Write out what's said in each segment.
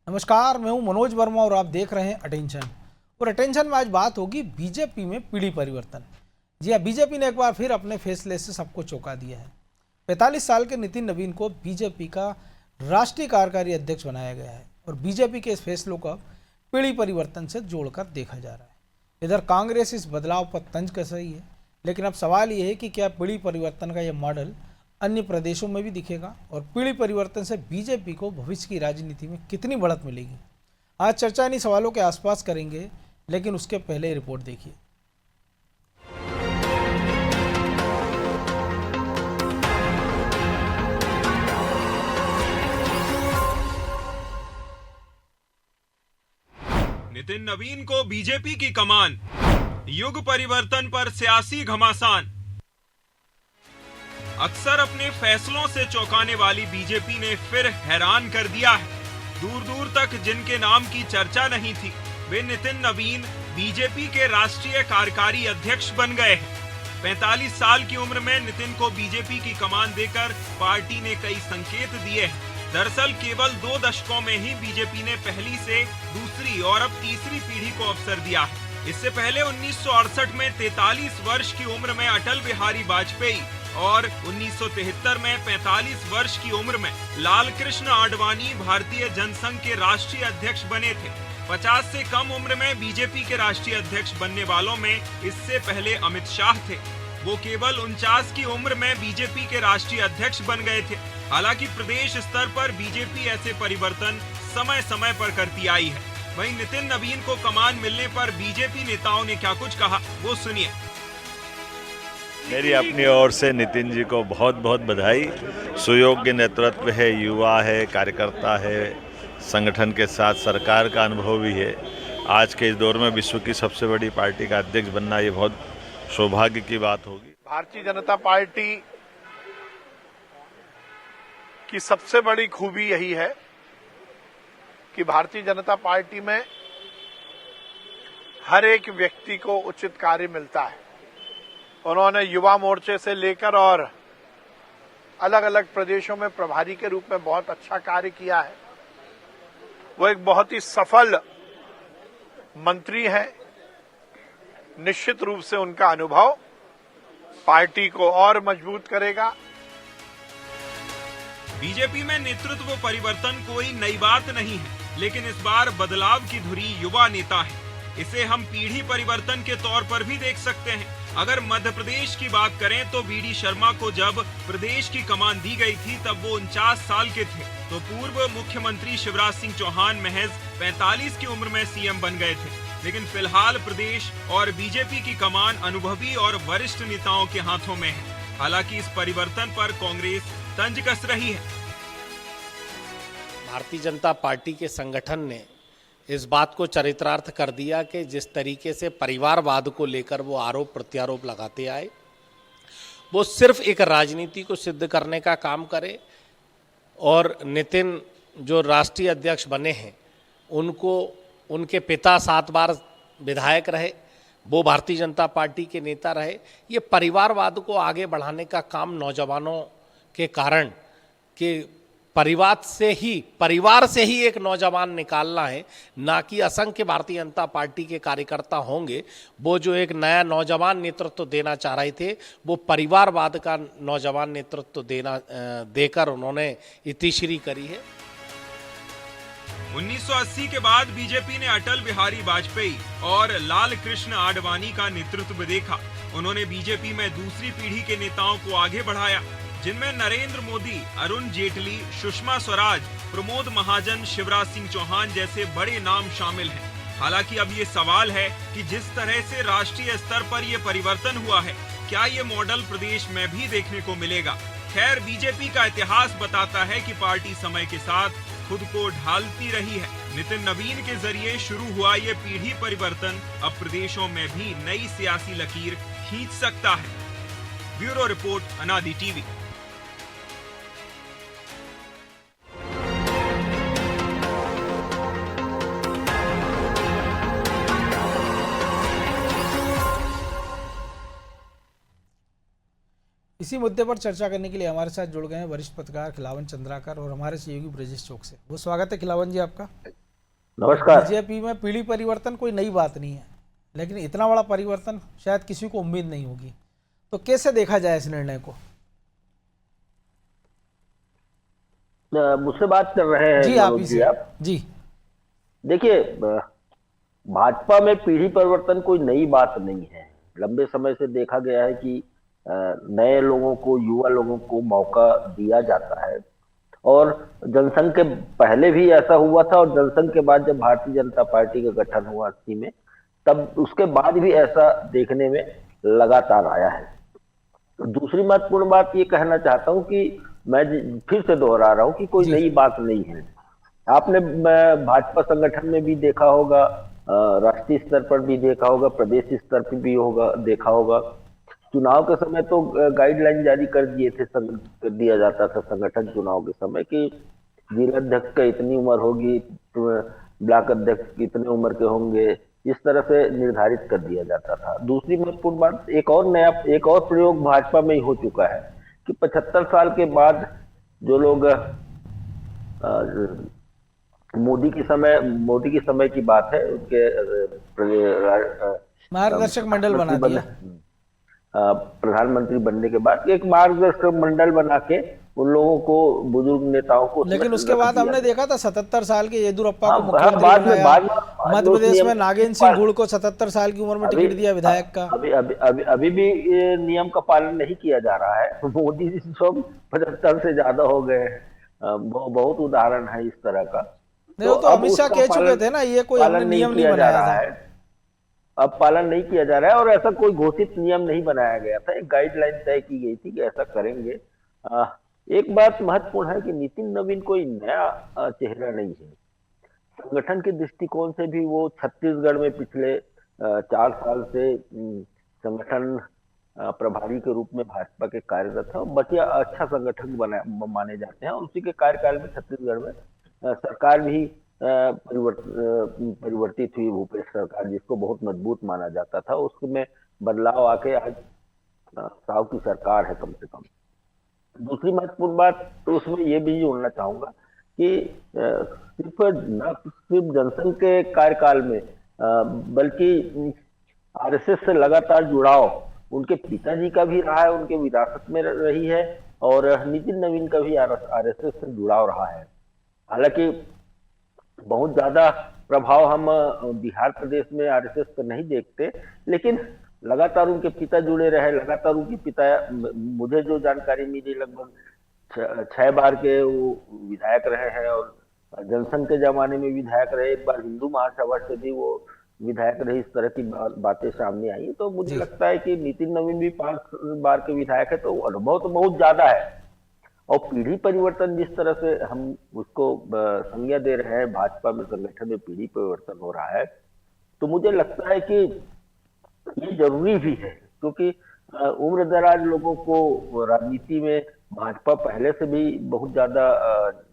नमस्कार, मैं हूं मनोज वर्मा और आप देख रहे हैं अटेंशन। और अटेंशन में आज बात होगी बीजेपी में पीढ़ी परिवर्तन। जी हाँ, बीजेपी ने एक बार फिर अपने फैसले से सबको चौंका दिया है। 45 साल के नितिन नवीन को बीजेपी का राष्ट्रीय कार्यकारी अध्यक्ष बनाया गया है और बीजेपी के इस फैसलों को पीढ़ी परिवर्तन से जोड़कर देखा जा रहा है। इधर कांग्रेस इस बदलाव पर तंज कस रही है, लेकिन अब सवाल ये है कि क्या पीढ़ी परिवर्तन का यह मॉडल अन्य प्रदेशों में भी दिखेगा और पीढ़ी परिवर्तन से बीजेपी को भविष्य की राजनीति में कितनी बढ़त मिलेगी। आज चर्चा इन्हीं सवालों के आसपास करेंगे, लेकिन उसके पहले रिपोर्ट देखिए। नितिन नवीन को बीजेपी की कमान, युग परिवर्तन पर सियासी घमासान। अक्सर अपने फैसलों से चौंकाने वाली बीजेपी ने फिर हैरान कर दिया है। दूर दूर तक जिनके नाम की चर्चा नहीं थी, वे नितिन नवीन बीजेपी के राष्ट्रीय कार्यकारी अध्यक्ष बन गए हैं। 45 साल की उम्र में नितिन को बीजेपी की कमान देकर पार्टी ने कई संकेत दिए हैं। दरअसल केवल 2 दशकों में ही बीजेपी ने पहली से दूसरी और अब तीसरी पीढ़ी को अवसर दिया है। इससे पहले 1968 में 43 वर्ष की उम्र में अटल बिहारी वाजपेयी और 1973 में 45 वर्ष की उम्र में लाल कृष्ण आडवाणी भारतीय जनसंघ के राष्ट्रीय अध्यक्ष बने थे। 50 से कम उम्र में बीजेपी के राष्ट्रीय अध्यक्ष बनने वालों में इससे पहले अमित शाह थे। वो केवल 49 की उम्र में बीजेपी के राष्ट्रीय अध्यक्ष बन गए थे। हालांकि प्रदेश स्तर पर बीजेपी ऐसे परिवर्तन समय समय पर करती आई है। वहीं नितिन नवीन को कमान मिलने पर बीजेपी नेताओं ने क्या कुछ कहा, वो सुनिए। मेरी अपनी ओर से नितिन जी को बहुत बहुत बधाई। सुयोग्य नेतृत्व है, युवा है, कार्यकर्ता है, संगठन के साथ सरकार का अनुभव भी है। आज के इस दौर में विश्व की सबसे बड़ी पार्टी का अध्यक्ष बनना ये बहुत सौभाग्य की बात होगी। भारतीय जनता पार्टी की सबसे बड़ी खूबी यही है कि भारतीय जनता पार्टी में हर एक व्यक्ति को उचित कार्य मिलता है। उन्होंने युवा मोर्चे से लेकर और अलग अलग प्रदेशों में प्रभारी के रूप में बहुत अच्छा कार्य किया है। वो एक बहुत ही सफल मंत्री हैं। निश्चित रूप से उनका अनुभव पार्टी को और मजबूत करेगा। बीजेपी में नेतृत्व परिवर्तन कोई नई बात नहीं है, लेकिन इस बार बदलाव की धुरी युवा नेता है। इसे हम पीढ़ी परिवर्तन के तौर पर भी देख सकते हैं। अगर मध्य प्रदेश की बात करें तो बीडी शर्मा को जब प्रदेश की कमान दी गई थी तब वो 49 साल के थे, तो पूर्व मुख्यमंत्री शिवराज सिंह चौहान महज 45 की उम्र में सीएम बन गए थे। लेकिन फिलहाल प्रदेश और बीजेपी की कमान अनुभवी और वरिष्ठ नेताओं के हाथों में है। हालांकि इस परिवर्तन पर कांग्रेस तंज कस रही है। भारतीय जनता पार्टी के संगठन ने इस बात को चरितार्थ कर दिया कि जिस तरीके से परिवारवाद को लेकर वो आरोप प्रत्यारोप लगाते आए, वो सिर्फ एक राजनीति को सिद्ध करने का काम करे। और नितिन जो राष्ट्रीय अध्यक्ष बने हैं, उनको उनके पिता 7 बार विधायक रहे, वो भारतीय जनता पार्टी के नेता रहे। ये परिवारवाद को आगे बढ़ाने का काम नौजवानों के कारण कि परिवार से ही एक नौजवान निकालना है, ना कि असंख्य भारतीय जनता पार्टी के कार्यकर्ता होंगे वो जो एक नया नौजवान नेतृत्व देना चाह रहे थे, वो परिवारवाद का नौजवान नेतृत्व देकर उन्होंने इतिश्री करी है। 1980 के बाद बीजेपी ने अटल बिहारी वाजपेयी और लाल कृष्ण आडवाणी का नेतृत्व देखा। उन्होंने बीजेपी में दूसरी पीढ़ी के नेताओं को आगे बढ़ाया, जिनमें नरेंद्र मोदी, अरुण जेटली, सुषमा स्वराज, प्रमोद महाजन, शिवराज सिंह चौहान जैसे बड़े नाम शामिल हैं। हालांकि अब ये सवाल है कि जिस तरह से राष्ट्रीय स्तर पर ये परिवर्तन हुआ है, क्या ये मॉडल प्रदेश में भी देखने को मिलेगा। खैर, बीजेपी का इतिहास बताता है कि पार्टी समय के साथ खुद को ढालती रही है। नितिन नवीन के जरिए शुरू हुआ ये पीढ़ी परिवर्तन अब प्रदेशों में भी नई सियासी लकीर खींच सकता है। ब्यूरो रिपोर्ट, अनादि टीवी। इसी मुद्दे पर चर्चा करने के लिए हमारे साथ जुड़ गए हैं वरिष्ठ पत्रकार खिलावन चंद्राकर और हमारे सहयोगी ब्रजेश चौक से। वो स्वागत है खिलावन जी आपका। नमस्कार। बीजेपी में पीढ़ी परिवर्तन कोई नई बात नहीं है, लेकिन इतना बड़ा परिवर्तन शायद किसी को उम्मीद नहीं होगी, तो कैसे देखा जाए इस निर्णय को? मुझसे बात कर रहे हैं जी आप ही आप। जी देखिए, भाजपा में पीढ़ी परिवर्तन कोई नई बात नहीं है। लंबे समय से देखा गया है कि नए लोगों को, युवा लोगों को मौका दिया जाता है, और जनसंघ के पहले भी ऐसा हुआ था, और जनसंघ के बाद जब भारतीय जनता पार्टी का गठन हुआ 80 में, तब उसके बाद भी ऐसा देखने में लगातार आया है। दूसरी महत्वपूर्ण बात ये कहना चाहता हूं कि मैं फिर से दोहरा रहा हूं कि कोई नई बात नहीं है। आपने भाजपा संगठन में भी देखा होगा, राष्ट्रीय स्तर पर भी देखा होगा, प्रदेश स्तर पर भी देखा होगा। चुनाव के समय तो गाइडलाइन जारी कर दिया जाता था संगठन चुनाव के समय कि जिला अध्यक्ष का इतनी उम्र होगी, ब्लॉक अध्यक्ष इतने उम्र के होंगे, इस तरह से निर्धारित कर दिया जाता था। दूसरी महत्वपूर्ण बात, एक और प्रयोग भाजपा में ही हो चुका है कि 75 साल के बाद जो लोग मोदी के समय की बात है, उनके मार्गदर्शक मंडल बना दिया। प्रधानमंत्री बनने के बाद एक मार्गदर्शक मंडल बना के उन लोगों को, बुजुर्ग नेताओं को, लेकिन उसके बाद हमने देखा था 77 साल के येदुरप्पा को मुख्यमंत्री बनाया। मध्य प्रदेश में नागेंद्र सिंह गुड़ को 77 साल की उम्र में टिकट दिया विधायक का। अभी भी ये नियम का पालन नहीं किया जा रहा है। मोदी जी सब 75 से ज्यादा हो गए। बहुत उदाहरण है इस तरह का। नहीं, तो अमित शाह कह चुके थे ना, ये कोई हमने नियम नहीं बनाया था। अब पालन नहीं किया जा रहा है, और ऐसा कोई घोषित नियम नहीं बनाया गया था। एक गाइडलाइन तय की गई थी कि ऐसा करेंगे। एक बात महत्वपूर्ण है कि नितिन नवीन कोई नया चेहरा नहीं है। संगठन के दृष्टिकोण से भी वो छत्तीसगढ़ में पिछले 4 साल से संगठन प्रभारी के रूप में भाजपा के कार्यरत है, और बढ़िया अच्छा संगठन माने जाते हैं। और उसी के कार्यकाल में छत्तीसगढ़ में सरकार भी परिवर्तित हुई, भूपेश सरकार, जिसको बहुत मजबूत माना जाता था, उसमें बदलाव आके आज साव की सरकार है कम से कम। दूसरी महत्वपूर्ण बात तो उसमें ये भी जोड़ना चाहूंगा कि सिर्फ जनसंघ के कार्यकाल में बल्कि आरएसएस से लगातार जुड़ाव उनके पिताजी का भी रहा है, उनके विरासत में रही है, और नितिन नवीन का भी आरएसएस से जुड़ाव रहा है। हालांकि बहुत ज्यादा प्रभाव हम बिहार प्रदेश में आरएसएस का नहीं देखते, लेकिन लगातार उनके पिता जुड़े रहे। लगातार उनके पिता, मुझे जो जानकारी मिली, लगभग 6 बार के वो विधायक रहे हैं, और जनसंघ के जमाने में विधायक रहे। एक बार हिंदू महासभा से भी वो विधायक रहे। इस तरह की बातें सामने आई। तो मुझे लगता है कि नितिन नवीन भी 5 बार के विधायक है, तो अनुभव तो बहुत ज्यादा है। और पीढ़ी परिवर्तन जिस तरह से हम उसको संज्ञा दे रहे हैं, भाजपा में संगठन में पीढ़ी परिवर्तन हो रहा है, तो मुझे लगता है कि ये जरूरी भी है, क्योंकि उम्र दराज लोगों को राजनीति में भाजपा पहले से भी बहुत ज्यादा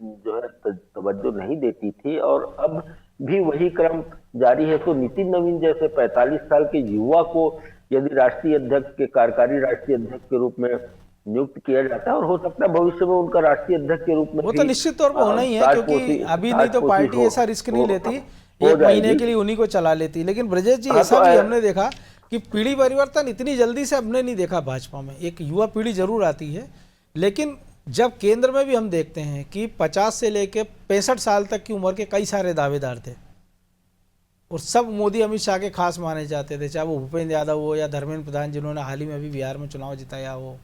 जो है तवज्जो नहीं देती थी, और अब भी वही क्रम जारी है। तो नितिन नवीन जैसे 45 साल के युवा को यदि राष्ट्रीय अध्यक्ष के, कार्यकारी राष्ट्रीय अध्यक्ष के रूप में नियुक्त किया जाता है, और हो सकता है भविष्य में उनका राष्ट्रीय अध्यक्ष के रूप में वो तो निश्चित तौर पर होना ही है, क्योंकि अभी नहीं तो पार्टी ऐसा रिस्क नहीं लेती, 1 महीने के लिए उन्हीं को चला लेती। लेकिन ब्रजेश जी, ऐसा भी हमने देखा कि पीढ़ी परिवर्तन इतनी जल्दी से हमने नहीं देखा भाजपा में। एक युवा पीढ़ी जरूर आती है, लेकिन जब केंद्र में भी हम देखते हैं कि 50 से लेकर 65 साल तक की उम्र के कई सारे दावेदार थे, और सब मोदी अमित शाह के खास माने जाते थे, चाहे वो भूपेंद्र यादव हो या धर्मेंद्र प्रधान, जिन्होंने हाल ही में अभी बिहार में चुनाव जिताया हो,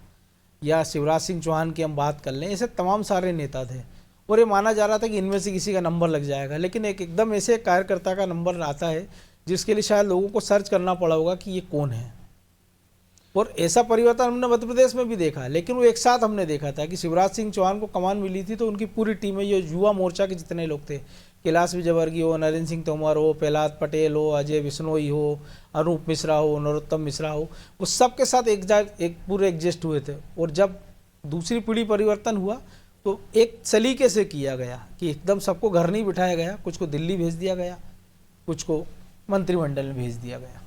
या शिवराज सिंह चौहान की हम बात कर लें। ऐसे तमाम सारे नेता थे, और ये माना जा रहा था कि इनमें से किसी का नंबर लग जाएगा। लेकिन एकदम ऐसे कार्यकर्ता का नंबर आता है जिसके लिए शायद लोगों को सर्च करना पड़ा होगा कि ये कौन है। और ऐसा परिवर्तन हमने मध्य प्रदेश में भी देखा, लेकिन वो एक साथ हमने देखा था कि शिवराज सिंह चौहान को कमान मिली थी, तो उनकी पूरी टीम में, ये युवा मोर्चा के जितने लोग थे, कैलाश विजयवर्गीय हो, नरेंद्र सिंह तोमर हो, प्रहलाद पटेल हो, अजय बिश्नोई हो, अनूप मिश्रा हो, नरोत्तम मिश्रा हो, वो सबके साथ एक पूरे एडजस्ट हुए थे। और जब दूसरी पीढ़ी परिवर्तन हुआ तो एक सलीके से किया गया कि एकदम सबको घर नहीं बिठाया गया, कुछ को दिल्ली भेज दिया गया, कुछ को मंत्रिमंडल में भेज दिया गया।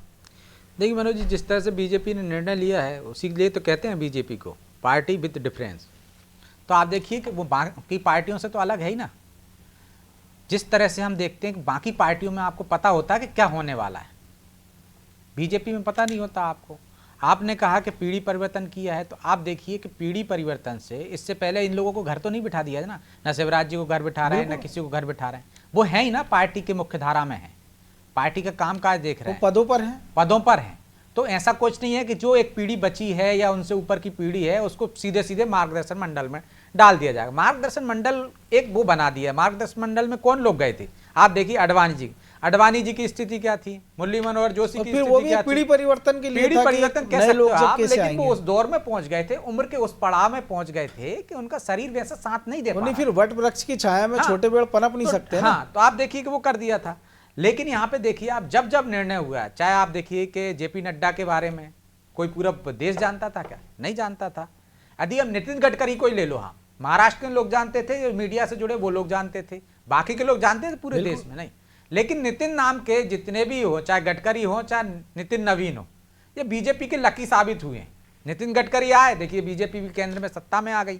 देखिए मनोज जी, जिस तरह से बीजेपी ने निर्णय लिया है, उसी के लिए तो कहते हैं बीजेपी को पार्टी विद डिफरेंस। तो आप देखिए कि वो बाकी पार्टियों से तो अलग है ही ना। जिस तरह से हम देखते हैं कि बाकी पार्टियों में आपको पता होता है कि क्या होने वाला है, बीजेपी में पता नहीं होता आपको। आपने कहा कि पीढ़ी परिवर्तन किया है, तो आप देखिए कि पीढ़ी परिवर्तन से इससे पहले इन लोगों को घर तो नहीं बिठा दिया है ना शिवराज जी को घर बिठा रहे हैं, ना किसी को घर बिठा रहे हैं। वो है ही ना, पार्टी के मुख्य धारा में है, पार्टी का कामकाज देख रहे हैं, पदों पर हैं, पदों पर हैं। तो ऐसा कुछ नहीं है कि जो एक पीढ़ी बची है या उनसे ऊपर की पीढ़ी है उसको सीधे सीधे मार्गदर्शन मंडल में डाल दिया जाएगा। मार्गदर्शन मंडल एक वो बना दिया। मार्गदर्शन मंडल में कौन लोग गए थे? आप देखिए अडवाणी जी की स्थिति क्या थी, मुरली मनोहर जोशी की स्थिति क्या थी। पीढ़ी परिवर्तन के लिए पीढ़ी परिवर्तन कह सकते हो आप, लेकिन वो आएंगे? उस दौर में पहुंच गए थे, उम्र के उस पड़ाव में पहुंच गए थे कि उनका शरीर वैसा साथ नहीं दे पा रहा। फिर वट वृक्ष की छाया में छोटे पेड़ पनप नहीं सकते ना। हाँ, तो आप देखिए कि वो कर दिया था। लेकिन यहाँ पे देखिए आप, जब जब निर्णय हुआ, चाहे आप देखिए कि जेपी नड्डा के बारे में कोई पूरा देश जानता था क्या? नहीं जानता था। यदि हम नितिन गडकरी को ही ले लो, हाँ, महाराष्ट्र के लोग जानते थे, मीडिया से जुड़े वो लोग जानते थे, बाकी के लोग जानते थे पूरे देश में नहीं। लेकिन नितिन नाम के जितने भी हो, चाहे गडकरी हो चाहे नितिन नवीन हो, ये बीजेपी के लकी साबित हुए हैं। नितिन गडकरी आए, देखिए बीजेपी भी केंद्र में सत्ता में आ गई।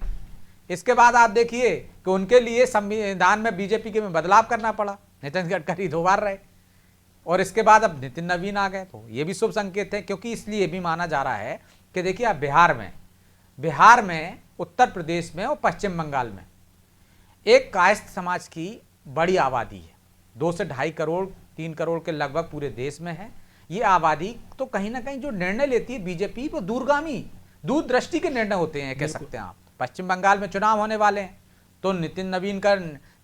इसके बाद आप देखिए कि उनके लिए संविधान में बीजेपी के में बदलाव करना पड़ा, नितिन गडकरी 2 बार रहे, और इसके बाद अब नितिन नवीन आ गए। तो ये भी शुभ संकेत है, क्योंकि इसलिए भी माना जा रहा है कि देखिए आप बिहार में, उत्तर प्रदेश में और पश्चिम बंगाल में एक कायस्थ समाज की बड़ी आबादी है, 2 से 2.5 करोड़ 3 करोड़ के लगभग पूरे देश में है। ये आबादी तो कहीं ना कहीं जो निर्णय लेती है बीजेपी, वो दूरदृष्टि के निर्णय होते हैं, कह सकते हैं आप। पश्चिम बंगाल में चुनाव होने वाले हैं, तो नितिन नवीन का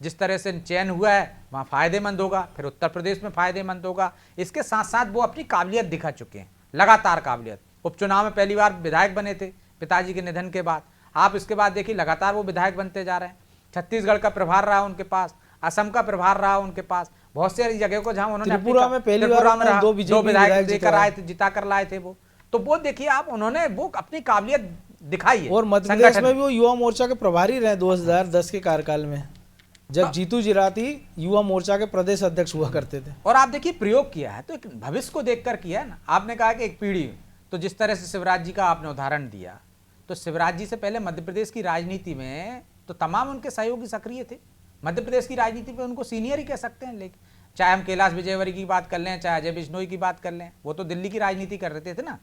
जिस तरह से चयन हुआ है वहाँ फायदेमंद होगा, फिर उत्तर प्रदेश में फायदेमंद होगा। इसके साथ साथ वो अपनी काबिलियत दिखा चुके हैं, लगातार काबिलियत। उपचुनाव में पहली बार विधायक बने थे पिताजी के निधन के बाद। आप इसके बाद देखिए लगातार वो विधायक बनते जा रहे हैं। छत्तीसगढ़ का प्रभार रहा उनके पास, असम का प्रभार रहा उनके पास, बहुत सारी जगह को जहां उन्होंने त्रिपुरा में पहली बार 2 विधायक देकर आए थे, जिता कर लाए थे वो। तो वो देखिए आप, उन्होंने वो अपनी काबिलियत दिखाई है। और मध्य प्रदेश में भी वो युवा मोर्चा के प्रभारी रहे 2010 के कार्यकाल में, जब जीतू जिराती युवा मोर्चा के प्रदेश अध्यक्ष हुआ करते थे। और आप देखिए प्रयोग किया है तो एक भविष्य को देखकर किया है ना। आपने कहा कि एक पीढ़ी, तो जिस तरह से शिवराज जी का आपने उदाहरण दिया, तो शिवराज जी से पहले मध्य प्रदेश की राजनीति में तो तमाम उनके सहयोगी सक्रिय थे। मध्य प्रदेश की राजनीति पे उनको सीनियर ही कह सकते हैं। लेकिन चाहे हम कैलाश विजयवर्गीय की बात कर लें, चाहे अजय बिश्नोई की बात कर लें, वो तो दिल्ली की राजनीति कर रहे थे ना।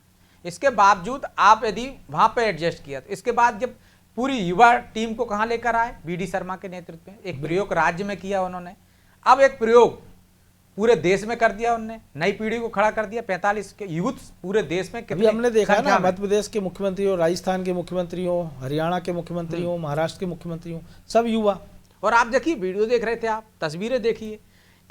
इसके बावजूद आप यदि वहां पे एडजस्ट किया, तो इसके बाद जब पूरी युवा टीम को कहां लेकर आए, बीडी शर्मा के नेतृत्व में एक प्रयोग राज्य में किया उन्होंने, अब एक प्रयोग पूरे देश में कर दिया उन्होंने, नई पीढ़ी को खड़ा कर दिया। 45 के यूथ पूरे देश में अभी हमने देखा ना, मध्य प्रदेश के मुख्यमंत्री हो, राजस्थान के मुख्यमंत्री हो, हरियाणा के मुख्यमंत्री हो, महाराष्ट्र के मुख्यमंत्री हो, सब युवा। और आप देखिए वीडियो देख रहे थे आप, तस्वीरें देखिए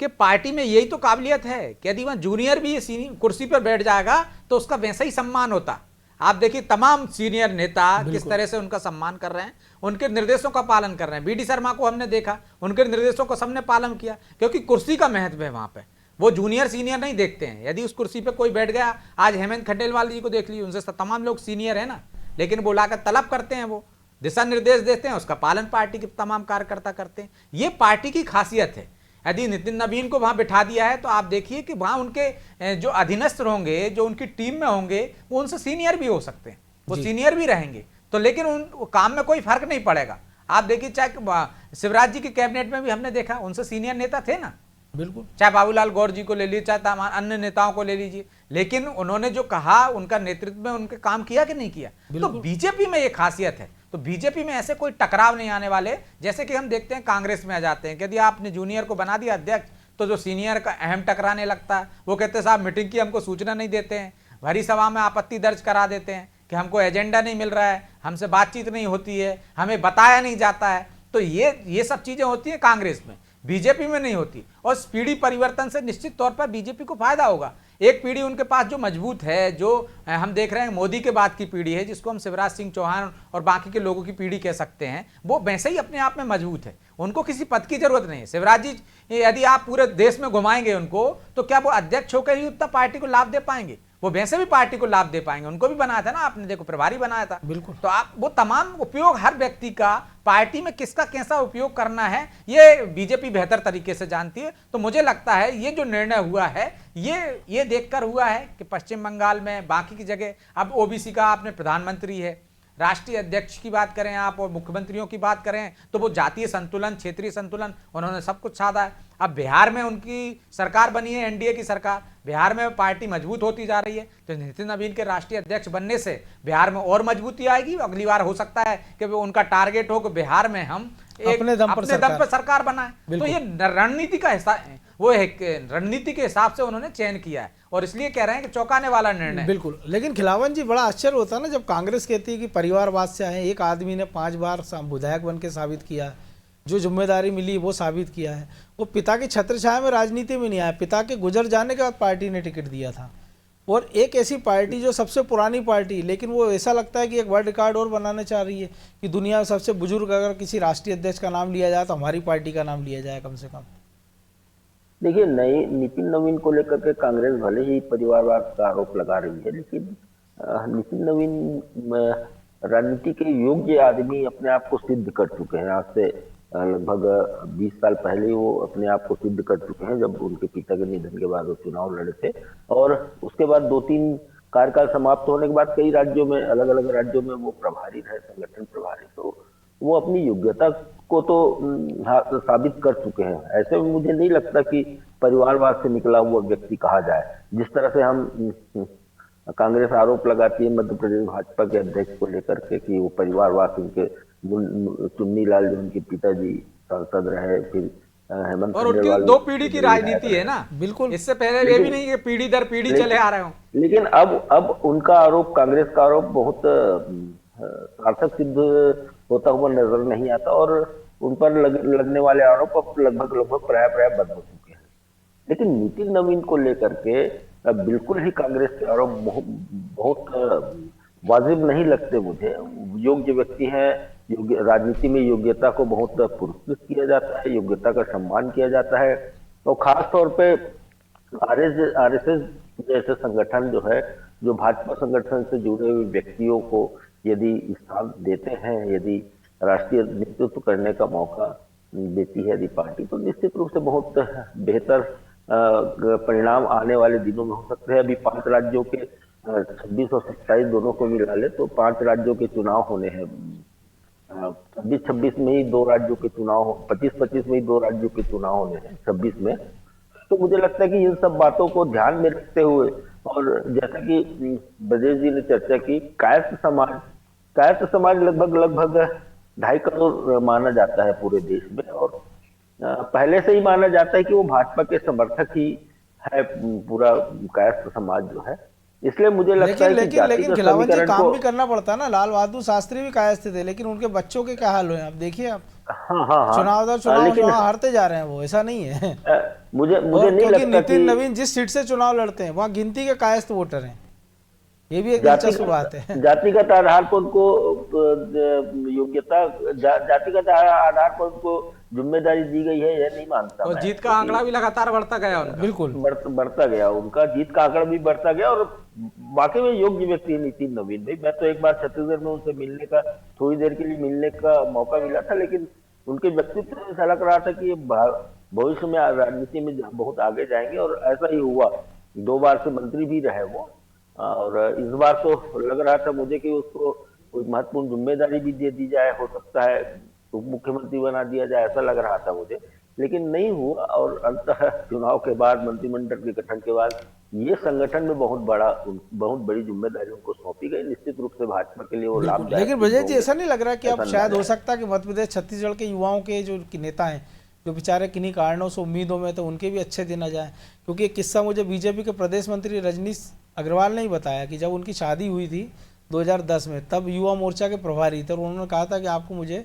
कि पार्टी में यही तो काबिलियत है कि यदि वहां जूनियर भी कुर्सी पर बैठ जाएगा तो उसका वैसा ही सम्मान होता। आप देखिए तमाम सीनियर नेता किस तरह से उनका सम्मान कर रहे हैं, उनके निर्देशों का पालन कर रहे हैं। बीडी शर्मा को हमने देखा, उनके निर्देशों को सबने पालन किया, क्योंकि कुर्सी का महत्व है वहां पे। वो जूनियर सीनियर नहीं देखते हैं। यदि उस कुर्सी पे कोई बैठ गया, आज हेमंत खंडेलवाल जी को देख लीजिए, उनसे तमाम लोग सीनियर है ना, लेकिन वो लाकर तलब करते हैं, वो दिशा निर्देश देते हैं, उसका पालन पार्टी के तमाम कार्यकर्ता करते हैं। ये पार्टी की खासियत है। यदि नितिन नवीन को वहां बिठा दिया है तो आप देखिए कि वहां उनके जो अधीनस्थ होंगे, जो उनकी टीम में होंगे, वो उनसे सीनियर भी हो सकते हैं, वो सीनियर भी रहेंगे, तो लेकिन उन काम में कोई फर्क नहीं पड़ेगा। आप देखिए चाहे शिवराज जी की कैबिनेट में भी हमने देखा, उनसे सीनियर नेता थे ना, बिल्कुल, चाहे बाबूलाल गौर जी को ले लीजिए, चाहे अन्य नेताओं को ले लीजिए, लेकिन उन्होंने जो कहा, उनका नेतृत्व में उनके काम किया कि नहीं किया। तो बीजेपी में ये खासियत है। तो बीजेपी में ऐसे कोई टकराव नहीं आने वाले, जैसे कि हम देखते हैं कांग्रेस में आ जाते हैं कि यदि आपने जूनियर को बना दिया अध्यक्ष, तो जो सीनियर का अहम टकराने लगता है। वो कहते हैं साहब मीटिंग की हमको सूचना नहीं देते हैं, भरी सभा में आपत्ति दर्ज करा देते हैं कि हमको एजेंडा नहीं मिल रहा है, हमसे बातचीत नहीं होती है, हमें बताया नहीं जाता है। तो ये सब चीजें होती हैं कांग्रेस में, बीजेपी में नहीं होती। और पीढ़ी परिवर्तन से निश्चित तौर पर बीजेपी को फायदा होगा। एक पीढ़ी उनके पास जो मजबूत है, जो हम देख रहे हैं मोदी के बाद की पीढ़ी है, जिसको हम शिवराज सिंह चौहान और बाकी के लोगों की पीढ़ी कह सकते हैं, वो वैसे ही अपने आप में मजबूत है। उनको किसी पद की जरूरत नहीं है। शिवराज जी यदि आप पूरे देश में घुमाएंगे उनको, तो क्या वो अध्यक्ष होकर ही उतना पार्टी को लाभ दे पाएंगे? वो वैसे भी पार्टी को लाभ दे पाएंगे। उनको भी बनाया था ना आपने, देखो प्रभारी बनाया था। बिल्कुल। तो आप वो तमाम उपयोग, हर व्यक्ति का पार्टी में किसका कैसा उपयोग करना है, ये बीजेपी बेहतर तरीके से जानती है। तो मुझे लगता है ये जो निर्णय हुआ है, ये देखकर हुआ है कि पश्चिम बंगाल में, बाकी की जगह अब ओबीसी का आपने प्रधानमंत्री है, राष्ट्रीय अध्यक्ष की बात करें आप और मुख्यमंत्रियों की बात करें तो वो जातीय संतुलन, क्षेत्रीय संतुलन, उन्होंने सब कुछ साधा है। अब बिहार में उनकी सरकार बनी है, एनडीए की सरकार, बिहार में पार्टी मजबूत होती जा रही है। तो नितिन नवीन के राष्ट्रीय अध्यक्ष बनने से बिहार में और मजबूती आएगी। अगली बार हो सकता है कि वो उनका टारगेट हो कि बिहार में हम एक अपने दम पर सरकार बनाए। तो ये रणनीति का हिस्सा, वो एक रणनीति के हिसाब से उन्होंने चयन किया है और इसलिए कह रहे हैं कि चौंकाने वाला निर्णय। बिल्कुल, लेकिन खिलावन जी बड़ा आश्चर्य होता है ना जब कांग्रेस कहती है कि परिवारवाद से आए, एक आदमी ने 5 बार विधायक बन के साबित किया, जो जिम्मेदारी मिली वो साबित किया है। वो पिता की छत्रछाया में राजनीति में नहीं आया, पिता के गुजर जाने के बाद पार्टी ने टिकट दिया था। और एक ऐसी पार्टी जो सबसे पुरानी पार्टी, लेकिन वो ऐसा लगता है कि एक वर्ल्ड रिकॉर्ड और बनाना चाह रही है कि दुनिया में सबसे बुजुर्ग अगर किसी राष्ट्रीय अध्यक्ष का नाम लिया जाए तो हमारी पार्टी का नाम लिया जाए कम से कम। देखिए, नई नितिन नवीन को लेकर के कांग्रेस भले ही परिवारवाद का आरोप लगा रही है, लेकिन नितिन नवीन राजनीति के योग्य आदमी अपने आप को सिद्ध कर चुके हैं। आज से लगभग 20 साल पहले वो अपने आप को सिद्ध कर चुके हैं, जब उनके पिता के निधन के बाद वो चुनाव लड़े थे। और उसके बाद 2-3 कार्यकाल समाप्त होने के बाद कई राज्यों में, अलग अलग राज्यों में वो प्रभारी रहे, संगठन प्रभारी। तो वो अपनी योग्यता को तो साबित कर चुके हैं। ऐसे में मुझे नहीं लगता कि परिवारवाद से निकला हुआ व्यक्ति कहा जाए। जिस तरह से हम कांग्रेस आरोप लगाती है मध्य प्रदेश भाजपा के अध्यक्ष को लेकर के कि वो परिवारवाद, उनके चुन्नी लाल जो उनके पिताजी सांसद रहे, फिर हेमंत और उनकी 2 पीढ़ी की राजनीति है ना। बिल्कुल, इससे पहले ये भी नहीं कि पीढ़ी दर पीढ़ी चले आ रहे हो। लेकिन अब उनका आरोप, कांग्रेस का आरोप बहुत सार्थक सिद्ध होता हुआ नजर नहीं आता और उन पर लगने वाले आरोप अब लगभग प्राय बंद हो चुके हैं। लेकिन नितिन नवीन को लेकर के बिल्कुल ही कांग्रेस के आरोप बहुत वाजिब नहीं लगते मुझे। योग्य व्यक्ति हैं, राजनीति में योग्यता को बहुत पुरस्कृत किया जाता है, योग्यता का सम्मान किया जाता है। तो खास तौर पे आरएसएस जैसे संगठन जो है, जो भाजपा संगठन से जुड़े हुए व्यक्तियों को यदि स्थान देते हैं, यदि राष्ट्रीय नेतृत्व करने का मौका देती है यदि पार्टी, तो निश्चित रूप से बहुत बेहतर परिणाम आने वाले दिनों में हो सकते हैं। अभी 5 राज्यों के 26 और 27 दोनों को मिला ले तो 5 राज्यों के चुनाव होने हैं। 26 में ही 2 राज्यों के चुनाव, 25 में ही 2 राज्यों के चुनाव होने हैं 26 में। तो मुझे लगता है कि इन सब बातों को ध्यान में रखते हुए, और जैसा कि ब्रजेश जी ने चर्चा की, कायस्थ समाज लगभग 2.5 करोड़ माना जाता है पूरे देश में, और पहले से ही माना जाता है कि वो भाजपा के समर्थक ही है पूरा कायस्थ समाज जो है। इसलिए मुझे लगता है कि लेकिन खिलावन जी काम भी करना पड़ता है ना। लाल बहादुर शास्त्री भी कायस्थ थे, लेकिन उनके बच्चों के क्या हाल हुए आप देखिए। आप हाँ, चुनाव हारते जा रहे हैं, वो ऐसा नहीं है। मुझे नहीं लगता नितिन नवीन जिस सीट से चुनाव लड़ते हैं वहाँ गिनती के कायस्थ वोटर हैं, ये भी एक दिलचस्प बात है। जातिगत आधार पर उनको योग्यता, जातिगत आधार पर उनको जिम्मेदारी दी गई है, यह नहीं मानता। और जीत का आंकड़ा भी लगातार बढ़ता गया उनका। बिल्कुल बढ़ता गया उनका, जीत का आंकड़ा भी बढ़ता गया। और वाकई में योग्य व्यक्ति है नितिन नवीन भाई। मैं तो एक बार छत्तीसगढ़ में उनसे मिलने का, थोड़ी देर के लिए मिलने का मौका मिला था, लेकिन उनके व्यक्तित्व से ऐसा लग रहा था कि भविष्य में राजनीति में बहुत आगे जाएंगे, और ऐसा ही हुआ। 2 बार से मंत्री भी रहे वो, और इस बार तो लग रहा था मुझे कि उसको कोई महत्वपूर्ण जिम्मेदारी भी दे दी जाए, हो सकता है उप मुख्यमंत्री बना दिया जाए, ऐसा लग रहा था मुझे, लेकिन नहीं हुआ। और अंततः चुनाव के बाद, मंत्रिमंडल के गठन के बाद ये संगठन में बहुत बड़ी जिम्मेदारी उनको सौंपी गई। निश्चित रूप से भाजपा के लिए वो लाभ। लेकिन ब्रजेश जी, ऐसा नहीं लग रहा कि अब शायद हो सकता है कि मध्य प्रदेश छत्तीसगढ़ के युवाओं के जो नेता हैं, जो बेचारे किन्हीं कारणों से उम्मीदों में, तो उनके भी अच्छे दिन आ जाए? क्योंकि एक किस्सा मुझे बीजेपी के प्रदेश मंत्री रजनीश अग्रवाल ने ही बताया कि जब उनकी शादी हुई थी 2010 में, तब युवा मोर्चा के प्रभारी थे, और उन्होंने कहा था कि आपको मुझे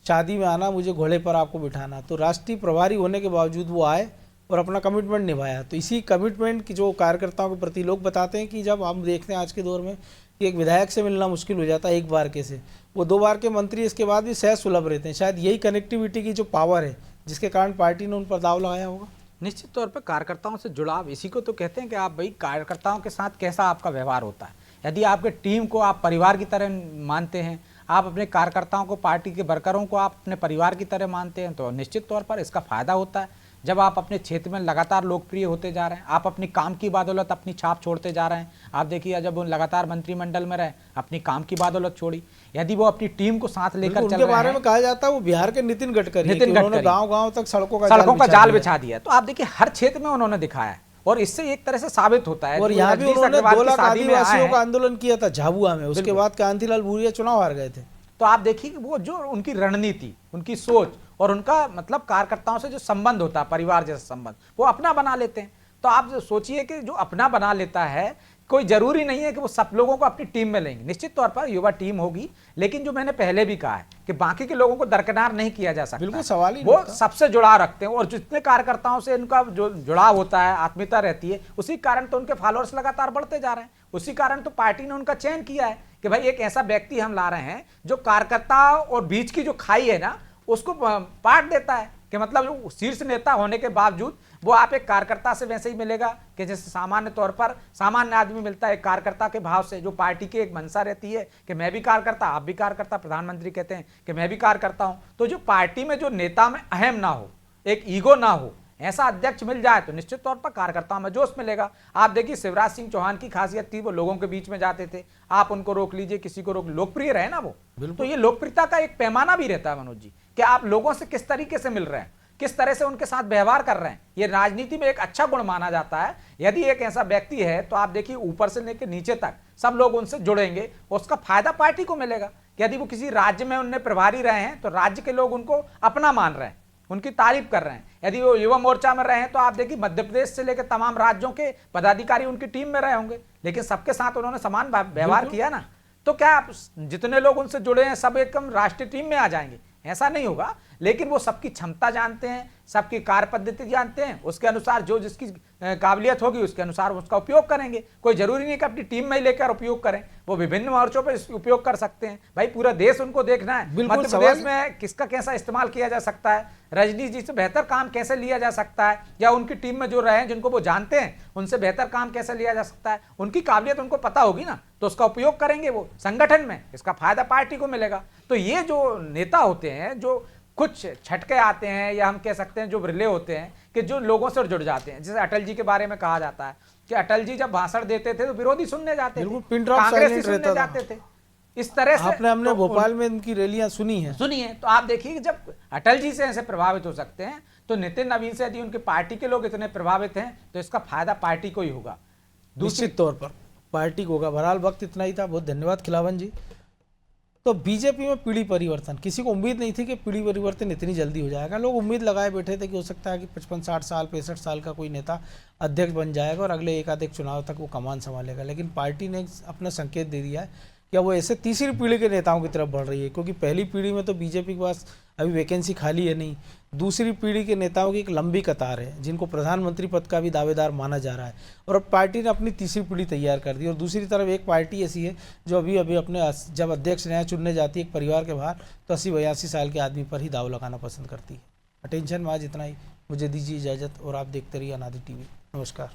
शादी में आना, मुझे घोड़े पर आपको बिठाना। तो राष्ट्रीय प्रभारी होने के बावजूद वो आए और अपना कमिटमेंट निभाया। तो इसी कमिटमेंट की जो कार्यकर्ताओं के प्रति लोग बताते हैं कि जब हम देखते हैं आज के दौर में कि एक विधायक से मिलना मुश्किल हो जाता है एक बार के से, वो 2 बार के मंत्री इसके बाद भी सहज सुलभ रहते हैं। शायद यही कनेक्टिविटी की जो पावर है जिसके कारण पार्टी ने उन पर दाव लगाया होगा। निश्चित तौर पर कार्यकर्ताओं से जुड़ाव, इसी को तो कहते हैं कि आप भाई कार्यकर्ताओं के साथ कैसा आपका व्यवहार होता है। यदि आपके टीम को आप परिवार की तरह मानते हैं, आप अपने कार्यकर्ताओं को, पार्टी के वर्करों को आप अपने परिवार की तरह मानते हैं, तो निश्चित तौर पर इसका फायदा होता है। जब आप अपने क्षेत्र में लगातार लोकप्रिय होते जा रहे हैं, आप अपनी काम की बदौलत अपनी छाप छोड़ते जा रहे हैं। आप देखिए जब वो लगातार मंत्रिमंडल में रहे, अपनी काम की बदौलत छोड़ी। यदि वो अपनी टीम को साथ लेकर चल उनके रहे बारे हैं, में कहा जाता है वो बिहार के नितिन गडकरी हैं, नितिन कि उन्होंने गडकरी गांव-गांव तक सड़कों का जाल बिछा दिया। तो आप देखिए हर क्षेत्र में उन्होंने दिखाया है और इससे एक तरह से साबित होता है। और जो यहाँ भी रजनीश उन्होंने अग्रवाल 2 की लाख शादी में आए आदिवासियों हैं, का आंदोलन किया था झाबुआ में, उसके बाद कांतिलाल भूरिया चुनाव हार गए थे। तो आप देखिए कि वो जो उनकी रणनीति, उनकी सोच और उनका मतलब कार्यकर्ताओं से जो संबंध होता है, परिवार जैसा संबंध, वो अपना बना लेते हैं। तो आप सोचिए कि जो अपना बना लेता है, कोई जरूरी नहीं है कि वो सब लोगों को अपनी टीम में लेंगे। निश्चित तौर पर युवा टीम होगी, लेकिन जो मैंने पहले भी कहा है कि बाकी के लोगों को दरकिनार नहीं किया जा सकता। बिल्कुल सवाल ही वो नहीं था। सबसे जुड़ाव रखते हैं और जितने कार्यकर्ताओं से इनका जो जुड़ाव होता है, आत्मीयता रहती है, उसी कारण तो उनके फॉलोअर्स लगातार बढ़ते जा रहे हैं। उसी कारण तो पार्टी ने उनका चयन किया है कि भाई एक ऐसा व्यक्ति हम ला रहे हैं जो कार्यकर्ता और बीच की जो खाई है ना, उसको पाट देता है। कि मतलब जो शीर्ष नेता होने के बावजूद वो आप एक कार्यकर्ता से वैसे ही मिलेगा कि जैसे सामान्य तौर पर सामान्य आदमी मिलता है, एक कार्यकर्ता के भाव से। जो पार्टी की एक मंशा रहती है कि मैं भी कार्यकर्ता, आप भी कार्यकर्ता, प्रधानमंत्री कहते हैं कि मैं भी कार्यकर्ता हूं। तो जो पार्टी में जो नेता में अहम ना हो, एक ईगो ना हो, ऐसा अध्यक्ष मिल जाए तो निश्चित तौर पर कार्यकर्ताओं में जोश मिलेगा। आप देखिए शिवराज सिंह चौहान की खासियत थी, वो लोगों के बीच में जाते थे। आप उनको रोक लीजिए, किसी को रोक, लोकप्रिय रहे ना वो। तो ये लोकप्रियता का एक पैमाना भी रहता है मनोज जी, कि आप लोगों से किस तरीके से मिल रहे हैं, किस तरह से उनके साथ व्यवहार कर रहे हैं। ये राजनीति में एक अच्छा गुण माना जाता है। यदि एक ऐसा व्यक्ति है तो आप देखिए ऊपर से लेकर नीचे तक सब लोग उनसे जुड़ेंगे, उसका फायदा पार्टी को मिलेगा। यदि वो किसी राज्य में उनने प्रभारी रहे हैं तो राज्य के लोग उनको अपना मान रहे हैं, उनकी तारीफ कर रहे हैं। यदि वो युवा मोर्चा में रहे हैं तो आप देखिए मध्य प्रदेश से लेकर तमाम राज्यों के पदाधिकारी उनकी टीम में रहे होंगे, लेकिन सबके साथ उन्होंने समान व्यवहार किया ना। तो क्या आप जितने लोग उनसे जुड़े हैं सब एकदम राष्ट्रीय टीम में आ जाएंगे? ऐसा नहीं होगा। लेकिन वो सबकी क्षमता जानते हैं, सबकी कार्य पद्धति जानते हैं, उसके अनुसार जो जिसकी काबिलियत होगी उसके अनुसार उसका उपयोग करेंगे। कोई जरूरी नहीं कि अपनी टीम में ही लेकर उपयोग करें, वो विभिन्न मोर्चों पर उपयोग कर सकते हैं। भाई पूरा देश उनको देखना है, मध्य प्रदेश में किसका कैसा इस्तेमाल किया जा सकता है, रजनीश जी से बेहतर काम कैसे लिया जा सकता है, या उनकी टीम में जो रहे जिनको वो जानते हैं उनसे बेहतर काम कैसे लिया जा सकता है, उनकी काबिलियत उनको पता होगी ना, तो उसका उपयोग करेंगे वो संगठन में, इसका फायदा पार्टी को मिलेगा। तो ये जो नेता होते हैं, जो कुछ छटके आते हैं या हम कह सकते हैं जो रिले होते हैं, कि जो लोगों से जुड़ जाते हैं। जैसे अटल जी के बारे में कहा जाता है कि अटल जी जब भाषण देते थे तो विरोधी सुनने जाते थे, कांग्रेसी सुनने जाते थे। इस तरह से हमने भोपाल में इनकी रैलियां सुनी है। तो आप देखिए जब अटल जी से ऐसे प्रभावित हो सकते हैं तो नितिन नवीन से यदि उनकी पार्टी के लोग इतने प्रभावित हैं तो इसका फायदा पार्टी को ही होगा, निश्चित तौर पर पार्टी को होगा। बहरहाल वक्त इतना ही था, बहुत धन्यवाद खिलावन जी। तो बीजेपी में पीढ़ी परिवर्तन, किसी को उम्मीद नहीं थी कि पीढ़ी परिवर्तन इतनी जल्दी हो जाएगा। लोग उम्मीद लगाए बैठे थे कि हो सकता है कि 55-60 साल 65 साल का कोई नेता अध्यक्ष बन जाएगा और अगले एक आधे चुनाव तक वो कमान संभालेगा। लेकिन पार्टी ने अपना संकेत दे दिया है कि वो ऐसे तीसरी पीढ़ी के नेताओं की तरफ बढ़ रही है, क्योंकि पहली पीढ़ी में तो बीजेपी के पास अभी वैकेंसी खाली है नहीं। दूसरी पीढ़ी के नेताओं की एक लंबी कतार है जिनको प्रधानमंत्री पद का भी दावेदार माना जा रहा है, और अब पार्टी ने अपनी तीसरी पीढ़ी तैयार कर दी। और दूसरी तरफ एक पार्टी ऐसी है जो अभी अभी अपने जब अध्यक्ष नया चुनने जाती है एक परिवार के बाहर, तो 80-82 साल के आदमी पर ही दाव लगाना पसंद करती है। अटेंशन में आज इतना ही, मुझे दीजिए इजाज़त और आप देखते रहिए अनादि टीवी। नमस्कार।